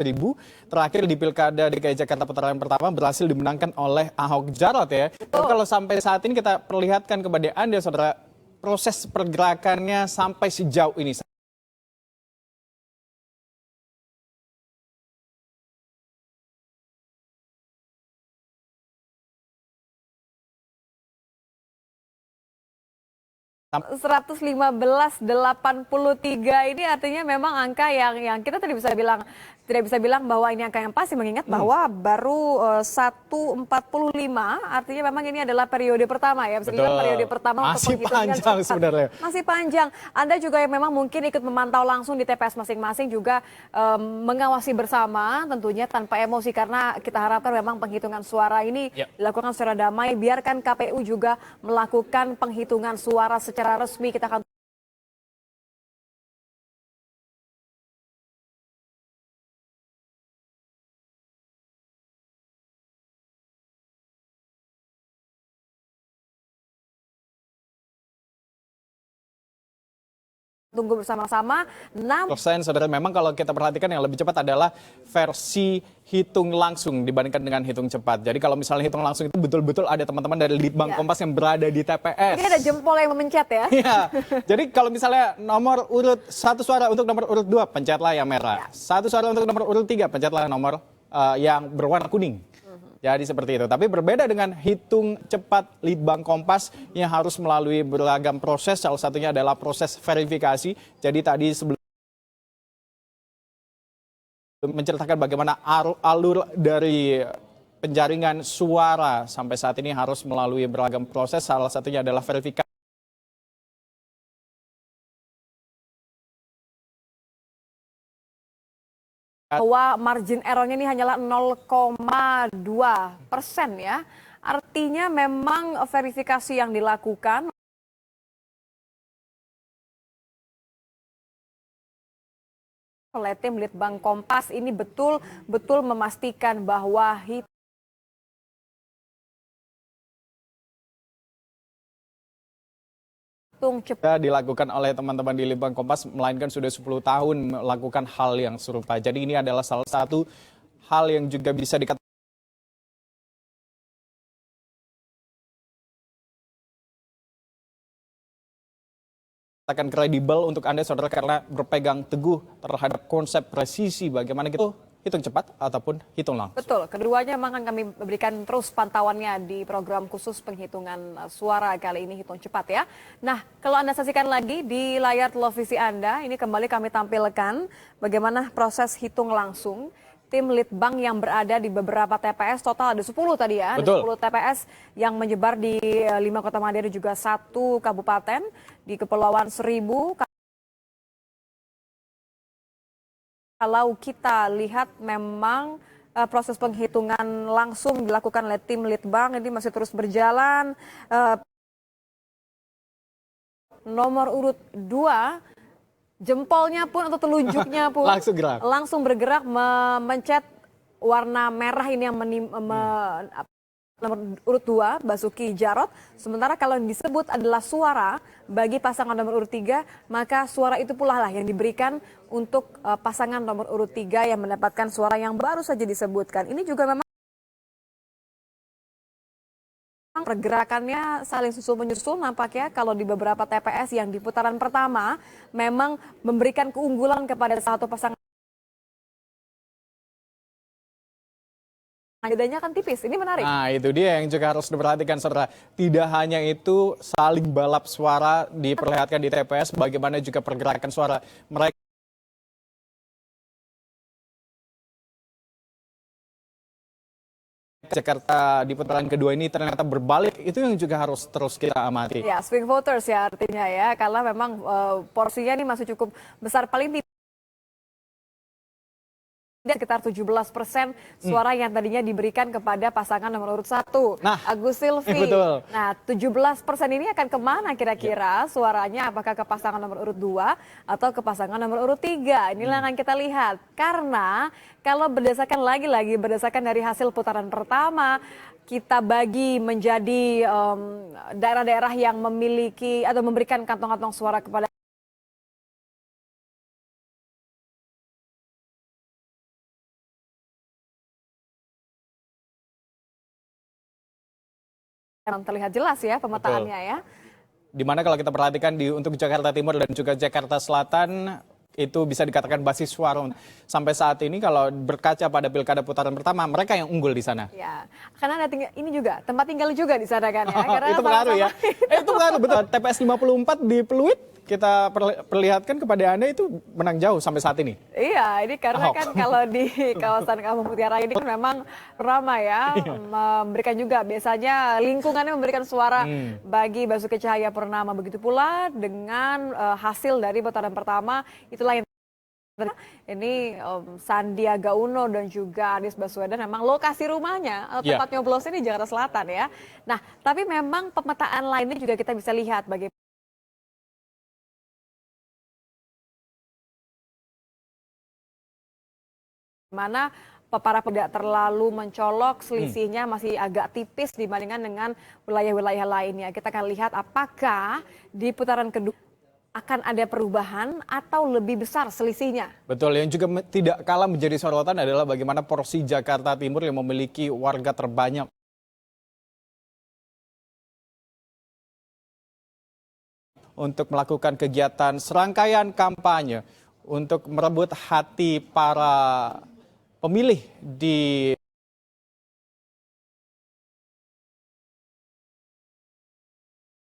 ribu. Terakhir di Pilkada DKI Jakarta putaran pertama berhasil dimenangkan oleh Ahok Jarot ya. Dan kalau sampai saat ini kita perlihatkan kepada Anda saudara, proses pergerakannya sampai sejauh ini. 115,83 ini artinya memang angka yang kita tidak bisa bilang bahwa ini angka yang pasti, mengingat bahwa baru 145, artinya memang ini adalah periode pertama ya, bisa dibilang periode pertama masih untuk panjang sebenarnya. Masih panjang. Anda juga yang memang mungkin ikut memantau langsung di TPS masing-masing juga mengawasi bersama tentunya tanpa emosi, karena kita harapkan memang penghitungan suara ini dilakukan secara damai. Biarkan KPU juga melakukan penghitungan suara secara resmi. Kita akan tunggu bersama-sama. 6% saudara, memang kalau kita perhatikan yang lebih cepat adalah versi hitung langsung dibandingkan dengan hitung cepat. Jadi kalau misalnya hitung langsung itu betul-betul ada teman-teman dari Litbang Kompas yang berada di TPS. Ini ada jempol yang memencet ya. Iya. Jadi kalau misalnya nomor urut 1 suara untuk nomor urut 2, pencetlah yang merah. 1 suara untuk nomor urut 3, pencetlah nomor yang berwarna kuning. Jadi seperti itu. Tapi berbeda dengan hitung cepat Litbang Kompas yang harus melalui beragam proses. Salah satunya adalah proses verifikasi. Jadi tadi sebelum menceritakan bagaimana alur dari penjaringan suara sampai saat ini harus melalui beragam proses. Salah satunya adalah verifikasi. Bahwa margin errornya ini hanyalah 0,2% ya. Artinya memang verifikasi yang dilakukan oleh tim Litbang Kompas ini betul-betul memastikan bahwa dilakukan oleh teman-teman di Litbang Kompas, melainkan sudah 10 tahun melakukan hal yang serupa. Jadi ini adalah salah satu hal yang juga bisa dikatakan kredibel untuk Anda saudara, karena berpegang teguh terhadap konsep presisi bagaimana gitu hitung cepat ataupun hitung langsung. Betul, keduanya memang akan kami berikan terus pantauannya di program khusus penghitungan suara kali ini, hitung cepat ya. Nah, kalau Anda saksikan lagi di layar televisi Anda, ini kembali kami tampilkan bagaimana proses hitung langsung tim Litbang yang berada di beberapa TPS, total ada 10 tadi ya. Ada 10 TPS yang menyebar di 5 kota Madya dan juga 1 kabupaten di Kepulauan Seribu. Kalau kita lihat memang proses penghitungan langsung dilakukan oleh tim Litbang ini masih terus berjalan. Nomor urut 2, jempolnya pun atau telunjuknya pun langsung bergerak memencet warna merah ini yang nomor urut 2, Basuki Jarot. Sementara kalau yang disebut adalah suara bagi pasangan nomor urut 3, maka suara itu pula lah yang diberikan untuk pasangan nomor urut 3 yang mendapatkan suara yang baru saja disebutkan. Ini juga memang pergerakannya saling susul-menyusul nampaknya kalau di beberapa TPS yang di putaran pertama memang memberikan keunggulan kepada satu pasangan. Bedanya kan tipis, ini menarik. Nah itu dia yang juga harus diperhatikan saudara. Tidak hanya itu, saling balap suara diperlihatkan di TPS, bagaimana juga pergerakan suara mereka. Jakarta di putaran kedua ini ternyata berbalik, itu yang juga harus terus kita amati. Ya, swing voters ya artinya ya, karena memang porsinya ini masih cukup besar, paling sekitar 17% suara yang tadinya diberikan kepada pasangan nomor urut 1, Agus Silvi. Betul. Nah, 17% ini akan kemana kira-kira suaranya? Apakah ke pasangan nomor urut 2 atau ke pasangan nomor urut 3? Inilah yang akan kita lihat. Karena kalau berdasarkan dari hasil putaran pertama, kita bagi menjadi daerah-daerah yang memiliki atau memberikan kantong-kantong suara kepada Memang terlihat jelas ya pemetaannya ya. Dimana kalau kita perhatikan untuk Jakarta Timur dan juga Jakarta Selatan itu bisa dikatakan basis suara sampai saat ini kalau berkaca pada pilkada putaran pertama mereka yang unggul di sana. Ya, karena ada ini juga tempat tinggal juga di sana kan ya. Karena Itu pengaruh ya. Itu pengaruh betul. TPS 54 di Pluit kita perlihatkan kepada Anda itu menang jauh sampai saat ini. Iya, ini karena kan kalau di kawasan Kampung Mutiara ini kan memang ramai ya, memberikan juga biasanya lingkungannya memberikan suara bagi Basuki Cahayapurnama. Begitu pula dengan hasil dari putaran pertama, itulah yang ini Sandiaga Uno dan juga Anies Baswedan memang lokasi rumahnya, tempat nyoblosnya di Jakarta Selatan ya. Nah, tapi memang pemetaan lainnya juga kita bisa lihat bagaimana para tidak terlalu mencolok, selisihnya masih agak tipis dibandingkan dengan wilayah-wilayah lainnya. Kita akan lihat apakah di putaran kedua akan ada perubahan atau lebih besar selisihnya. Betul, yang juga tidak kalah menjadi sorotan adalah bagaimana porsi Jakarta Timur yang memiliki warga terbanyak untuk melakukan kegiatan serangkaian kampanye untuk merebut hati para pemilih di